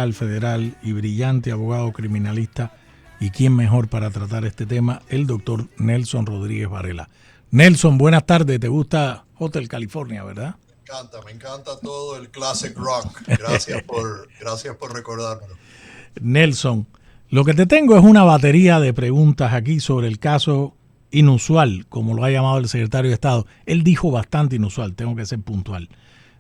fiscal federal y brillante abogado criminalista. ¿Y quién mejor para tratar este tema? El doctor Nelson Rodríguez Varela. Nelson, buenas tardes. ¿Te gusta Hotel California, verdad? Me encanta todo el classic rock. Gracias por recordármelo. Nelson, lo que te tengo es una batería de preguntas aquí sobre el caso inusual, como lo ha llamado el secretario de Estado. Él dijo bastante inusual, tengo que ser puntual,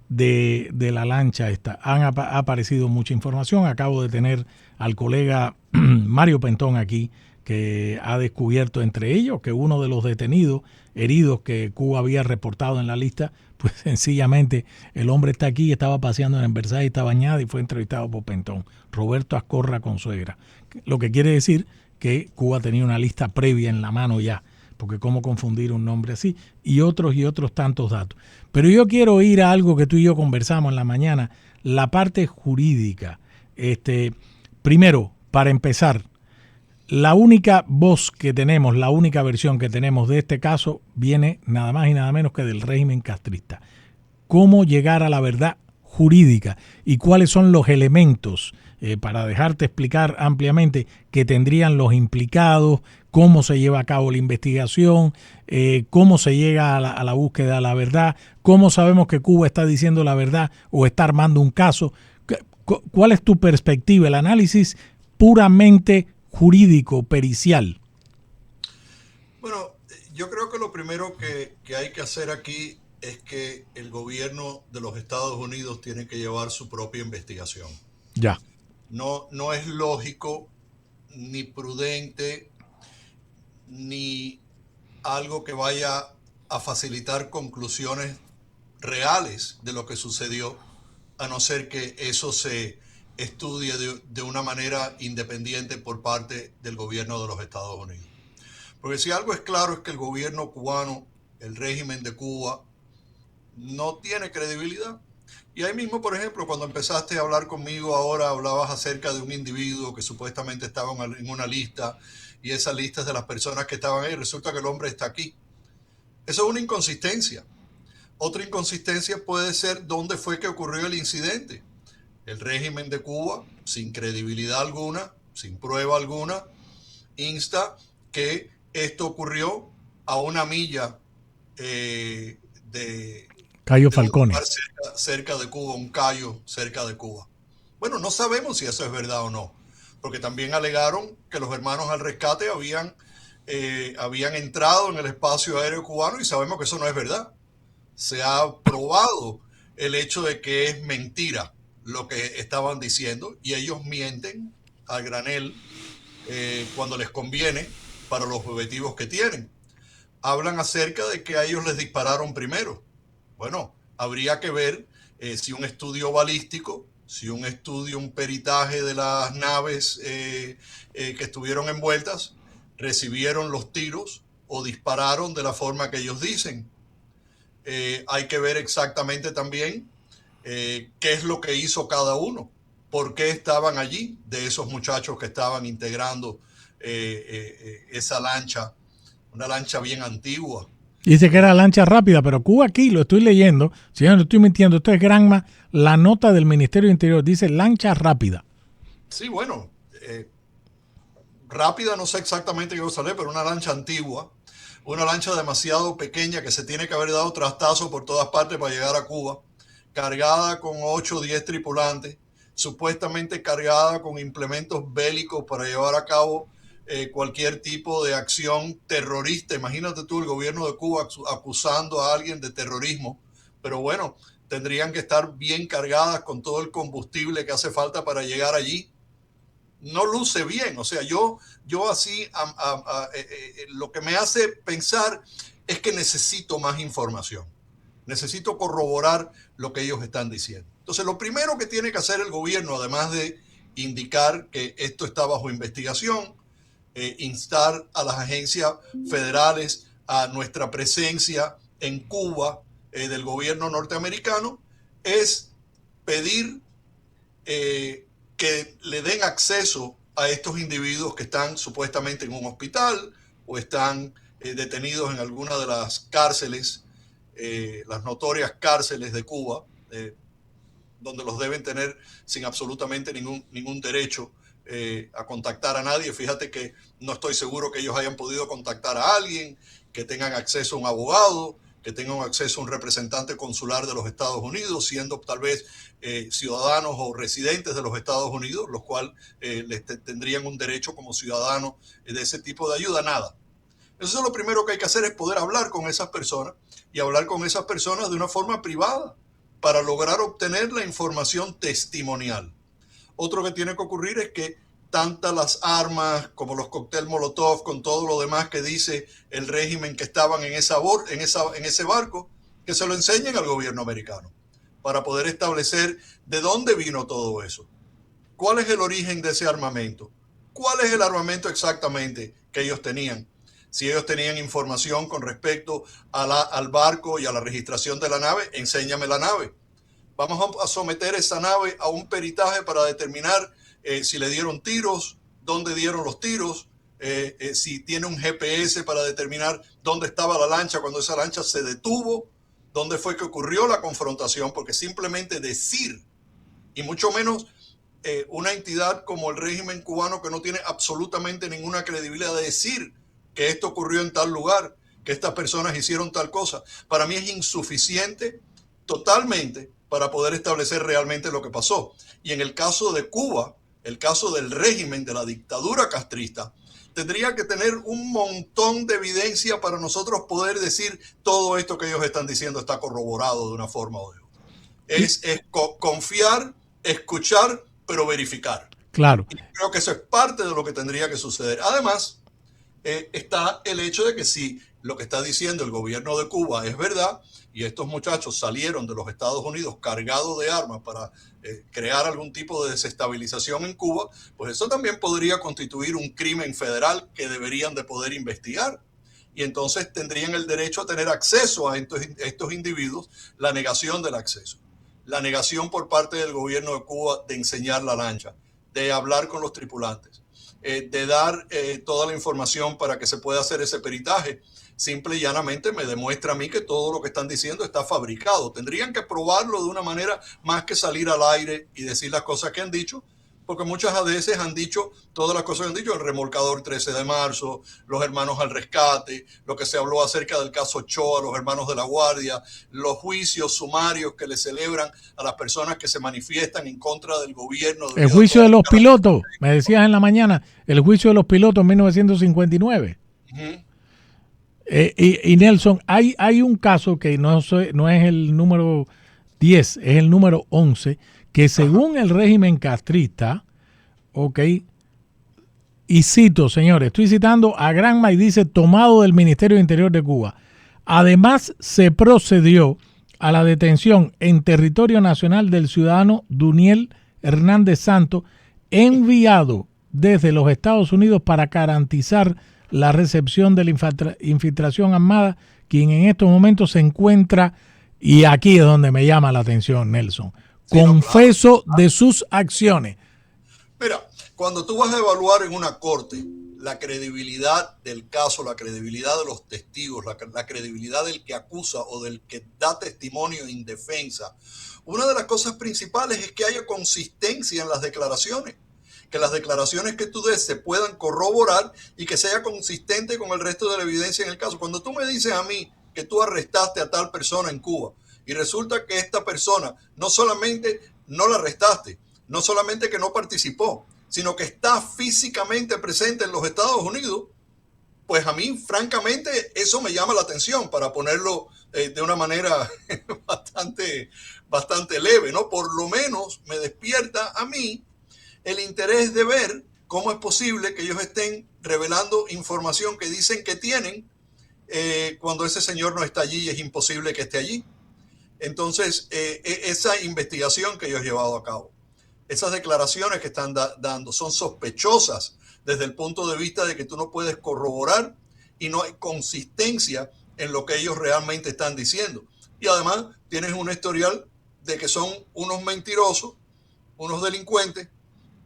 de la lancha esta. Ha aparecido mucha información. Acabo de tener al colega Mario Pentón aquí, que ha descubierto entre ellos que uno de los detenidos heridos que Cuba había reportado en la lista, pues sencillamente el hombre está aquí, estaba paseando en Versailles, está bañado y fue entrevistado por Pentón, Roberto Ascorra Consuegra. Lo que quiere decir que Cuba tenía una lista previa en la mano ya, porque cómo confundir un nombre así, y otros tantos datos. Pero yo quiero ir a algo que tú y yo conversamos en la mañana, la parte jurídica. Primero, para empezar, la única voz que tenemos, la única versión que tenemos de este caso viene nada más y nada menos que del régimen castrista. ¿Cómo llegar a la verdad jurídica y cuáles son los elementos, para dejarte explicar ampliamente, que tendrían los implicados, cómo se lleva a cabo la investigación, cómo se llega a la búsqueda de la verdad, cómo sabemos que Cuba está diciendo la verdad o está armando un caso? ¿Cuál es tu perspectiva, el análisis puramente jurídico, pericial? Bueno, yo creo que lo primero que hay que hacer aquí es que el gobierno de los Estados Unidos tiene que llevar su propia investigación. Ya. No es lógico, ni prudente, ni algo que vaya a facilitar conclusiones reales de lo que sucedió, a no ser que eso se estudie de una manera independiente por parte del gobierno de los Estados Unidos. Porque si algo es claro es que el gobierno cubano, el régimen de Cuba, no tiene credibilidad. Y ahí mismo, por ejemplo, cuando empezaste a hablar conmigo ahora, hablabas acerca de un individuo que supuestamente estaba en una lista, y esa lista es de las personas que estaban ahí, resulta que el hombre está aquí. Eso es una inconsistencia. Otra inconsistencia puede ser dónde fue que ocurrió el incidente. El régimen de Cuba, sin credibilidad alguna, sin prueba alguna, insta que esto ocurrió a una milla Cayo de un Falcone. lugar cerca de Cuba, un callo cerca de Cuba. Bueno, no sabemos si eso es verdad o no, porque también alegaron que los hermanos al rescate habían entrado en el espacio aéreo cubano, y sabemos que eso no es verdad. Se ha probado el hecho de que es mentira lo que estaban diciendo, y ellos mienten al granel cuando les conviene para los objetivos que tienen. Hablan acerca de que a ellos les dispararon primero. Bueno, habría que ver si un estudio balístico, si un peritaje de las naves que estuvieron envueltas, recibieron los tiros o dispararon de la forma que ellos dicen. Hay que ver exactamente también qué es lo que hizo cada uno, por qué estaban allí, de esos muchachos que estaban integrando esa lancha, una lancha bien antigua. Dice que era lancha rápida, pero Cuba aquí, lo estoy leyendo, si yo no estoy mintiendo, esto es Granma, la nota del Ministerio de Interior dice lancha rápida. Sí, bueno, rápida no sé exactamente qué sale, pero una lancha antigua, una lancha demasiado pequeña que se tiene que haber dado trastazo por todas partes para llegar a Cuba, cargada con 8 o 10 tripulantes, supuestamente cargada con implementos bélicos para llevar a cabo cualquier tipo de acción terrorista. Imagínate tú el gobierno de Cuba acusando a alguien de terrorismo, pero bueno, tendrían que estar bien cargadas con todo el combustible que hace falta para llegar allí. No luce bien, o sea, yo así, lo que me hace pensar es que necesito más información. Necesito corroborar lo que ellos están diciendo. Entonces, lo primero que tiene que hacer el gobierno, además de indicar que esto está bajo investigación, instar a las agencias federales a nuestra presencia en Cuba del gobierno norteamericano, es pedir que le den acceso a estos individuos que están supuestamente en un hospital o están detenidos en alguna de las cárceles, las notorias cárceles de Cuba. donde los deben tener sin absolutamente ningún derecho a contactar a nadie. Fíjate que no estoy seguro que ellos hayan podido contactar a alguien, que tengan acceso a un abogado, que tengan acceso a un representante consular de los Estados Unidos, siendo tal vez ciudadanos o residentes de los Estados Unidos, los cuales les tendrían un derecho como ciudadanos de ese tipo de ayuda. Nada. Eso es lo primero que hay que hacer, es poder hablar con esas personas y hablar con esas personas de una forma privada para lograr obtener la información testimonial. Otro que tiene que ocurrir es que tantas las armas como los cócteles Molotov, con todo lo demás que dice el régimen que estaban en ese barco, que se lo enseñen al gobierno americano para poder establecer de dónde vino todo eso. ¿Cuál es el origen de ese armamento? ¿Cuál es el armamento exactamente que ellos tenían? Si ellos tenían información con respecto al barco y a la registración de la nave, enséñame la nave. Vamos a someter esa nave a un peritaje para determinar si le dieron tiros, dónde dieron los tiros, si tiene un GPS para determinar dónde estaba la lancha cuando esa lancha se detuvo, dónde fue que ocurrió la confrontación, porque simplemente decir, y mucho menos una entidad como el régimen cubano que no tiene absolutamente ninguna credibilidad, de decir que esto ocurrió en tal lugar, que estas personas hicieron tal cosa, para mí es insuficiente totalmente para poder establecer realmente lo que pasó. Y en el caso de Cuba, el caso del régimen de la dictadura castrista, tendría que tener un montón de evidencia para nosotros poder decir todo esto que ellos están diciendo está corroborado de una forma o de otra. Es confiar, escuchar, pero verificar. Claro. Y creo que eso es parte de lo que tendría que suceder. Además, está el hecho de que si lo que está diciendo el gobierno de Cuba es verdad, y estos muchachos salieron de los Estados Unidos cargados de armas para crear algún tipo de desestabilización en Cuba, pues eso también podría constituir un crimen federal que deberían de poder investigar. Y entonces tendrían el derecho a tener acceso a estos individuos, la negación del acceso, la negación por parte del gobierno de Cuba de enseñar la lancha, de hablar con los tripulantes, de dar toda la información para que se pueda hacer ese peritaje. Simple y llanamente me demuestra a mí que todo lo que están diciendo está fabricado. Tendrían que probarlo de una manera más que salir al aire y decir las cosas que han dicho, porque muchas veces han dicho todas las cosas que han dicho, el remolcador 13 de marzo, los hermanos al rescate, lo que se habló acerca del caso Ochoa, los hermanos de la Guardia, los juicios sumarios que le celebran a las personas que se manifiestan en contra del gobierno. El juicio de los pilotos, me decías en la mañana, el juicio de los pilotos en 1959. Y Nelson, hay un caso que no es el número 10, es el número 11, que según el régimen castrista, y cito, señores, estoy citando a Granma y dice, tomado del Ministerio de Interior de Cuba. Además, se procedió a la detención en territorio nacional del ciudadano Duniel Hernández Santos, enviado desde los Estados Unidos para garantizar la recepción de la infiltración armada, quien en estos momentos se encuentra, y aquí es donde me llama la atención, Nelson, confeso de sus acciones. Mira, cuando tú vas a evaluar en una corte la credibilidad del caso, la credibilidad de los testigos, la credibilidad del que acusa o del que da testimonio en defensa, una de las cosas principales es que haya consistencia en las declaraciones, que las declaraciones que tú des se puedan corroborar y que sea consistente con el resto de la evidencia en el caso. Cuando tú me dices a mí que tú arrestaste a tal persona en Cuba y resulta que esta persona no solamente no la arrestaste, no solamente que no participó, sino que está físicamente presente en los Estados Unidos, pues a mí, francamente, eso me llama la atención, para ponerlo de una manera bastante leve, ¿no? Por lo menos me despierta a mí el interés de ver cómo es posible que ellos estén revelando información que dicen que tienen cuando ese señor no está allí y es imposible que esté allí. Entonces, esa investigación que ellos han llevado a cabo, esas declaraciones que están dando son sospechosas desde el punto de vista de que tú no puedes corroborar y no hay consistencia en lo que ellos realmente están diciendo. Y además tienes un historial de que son unos mentirosos, unos delincuentes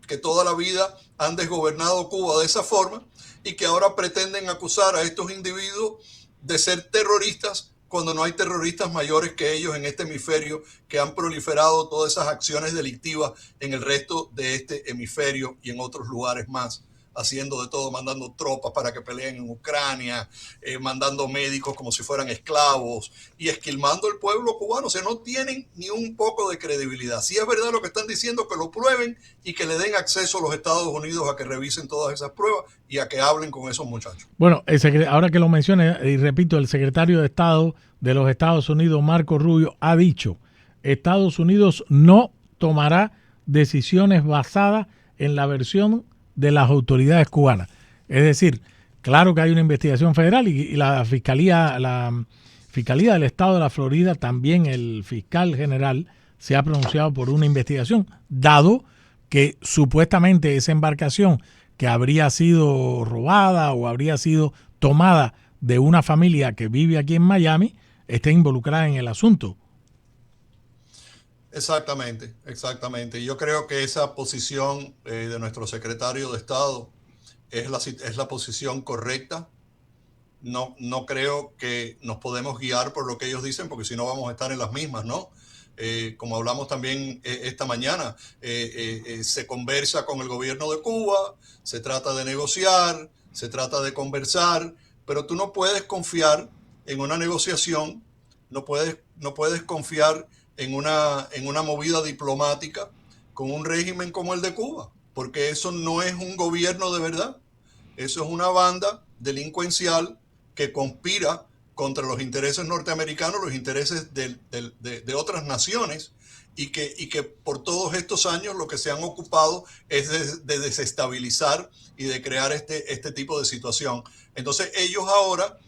que toda la vida han desgobernado Cuba de esa forma y que ahora pretenden acusar a estos individuos de ser terroristas cuando no hay terroristas mayores que ellos en este hemisferio que han proliferado todas esas acciones delictivas en el resto de este hemisferio y en otros lugares más, haciendo de todo, mandando tropas para que peleen en Ucrania, mandando médicos como si fueran esclavos y esquilmando el pueblo cubano? O sea, no tienen ni un poco de credibilidad. Si es verdad lo que están diciendo, que lo prueben y que le den acceso a los Estados Unidos a que revisen todas esas pruebas y a que hablen con esos muchachos. Bueno, ahora que lo mencioné, y repito, el secretario de Estado de los Estados Unidos, Marco Rubio, ha dicho: Estados Unidos no tomará decisiones basadas en la versión de las autoridades cubanas. Es decir, claro que hay una investigación federal y la Fiscalía del Estado de la Florida, también el fiscal general, se ha pronunciado por una investigación, dado que supuestamente esa embarcación que habría sido robada o habría sido tomada de una familia que vive aquí en Miami esté involucrada en el asunto. Exactamente, exactamente. Yo creo que esa posición de nuestro secretario de Estado es la posición correcta. No creo que nos podemos guiar por lo que ellos dicen, porque si no vamos a estar en las mismas, ¿no? Como hablamos también esta mañana, se conversa con el gobierno de Cuba, se trata de negociar, se trata de conversar, pero tú no puedes confiar en una negociación, no puedes confiar en una movida diplomática con un régimen como el de Cuba, porque eso no es un gobierno de verdad, eso es una banda delincuencial que conspira contra los intereses norteamericanos, los intereses de otras naciones, y que por todos estos años lo que se han ocupado es de desestabilizar y de crear este tipo de situación. Entonces ellos ahora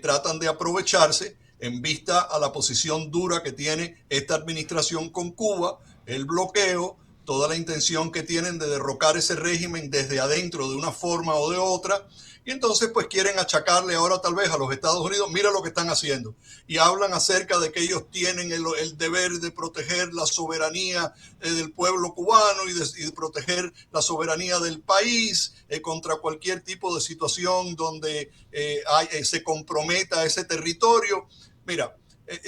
tratan de aprovecharse en vista a la posición dura que tiene esta administración con Cuba, el bloqueo, toda la intención que tienen de derrocar ese régimen desde adentro de una forma o de otra, y entonces pues quieren achacarle ahora tal vez a los Estados Unidos: mira lo que están haciendo, y hablan acerca de que ellos tienen el deber de proteger la soberanía del pueblo cubano y de proteger la soberanía del país contra cualquier tipo de situación donde se comprometa ese territorio. Mira,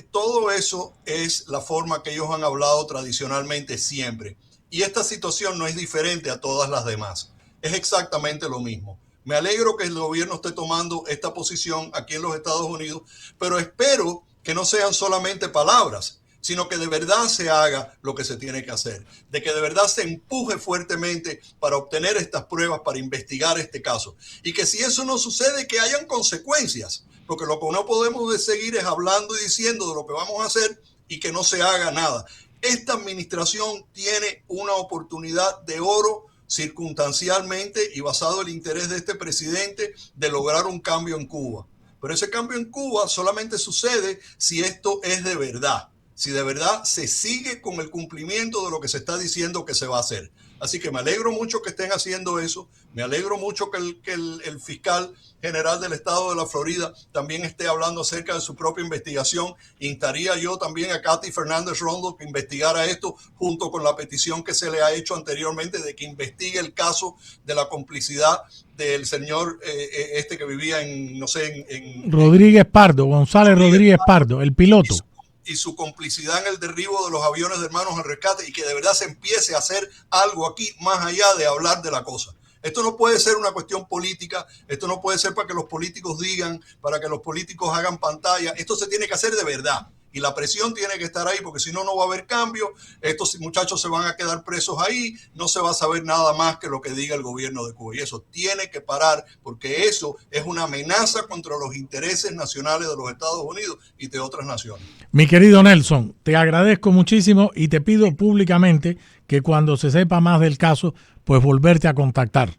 todo eso es la forma que ellos han hablado tradicionalmente siempre. Y esta situación no es diferente a todas las demás. Es exactamente lo mismo. Me alegro que el gobierno esté tomando esta posición aquí en los Estados Unidos, pero espero que no sean solamente palabras, sino que de verdad se haga lo que se tiene que hacer, de que de verdad se empuje fuertemente para obtener estas pruebas, para investigar este caso. Y que si eso no sucede, que hayan consecuencias, porque lo que no podemos seguir es hablando y diciendo de lo que vamos a hacer y que no se haga nada. Esta administración tiene una oportunidad de oro circunstancialmente y basado en el interés de este presidente de lograr un cambio en Cuba. Pero ese cambio en Cuba solamente sucede si esto es de verdad, si de verdad se sigue con el cumplimiento de lo que se está diciendo que se va a hacer. Así que me alegro mucho que estén haciendo eso, me alegro mucho que el fiscal general del estado de la Florida también esté hablando acerca de su propia investigación. Instaría yo también a Kathy Fernández Rondo que investigara esto junto con la petición que se le ha hecho anteriormente de que investigue el caso de la complicidad del señor este que vivía en, no sé, Rodríguez Pardo, González Rodríguez Pardo, el piloto. Y su complicidad en el derribo de los aviones de Hermanos al Rescate, y que de verdad se empiece a hacer algo aquí más allá de hablar de la cosa. Esto no puede ser una cuestión política, esto no puede ser para que los políticos digan, para que los políticos hagan pantalla, esto se tiene que hacer de verdad. Y la presión tiene que estar ahí, porque si no, no va a haber cambio. Estos muchachos se van a quedar presos ahí, no se va a saber nada más que lo que diga el gobierno de Cuba. Y eso tiene que parar, porque eso es una amenaza contra los intereses nacionales de los Estados Unidos y de otras naciones. Mi querido Nelson, te agradezco muchísimo y te pido públicamente que cuando se sepa más del caso, pues volverte a contactar.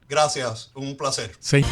Gracias, un placer. Sí.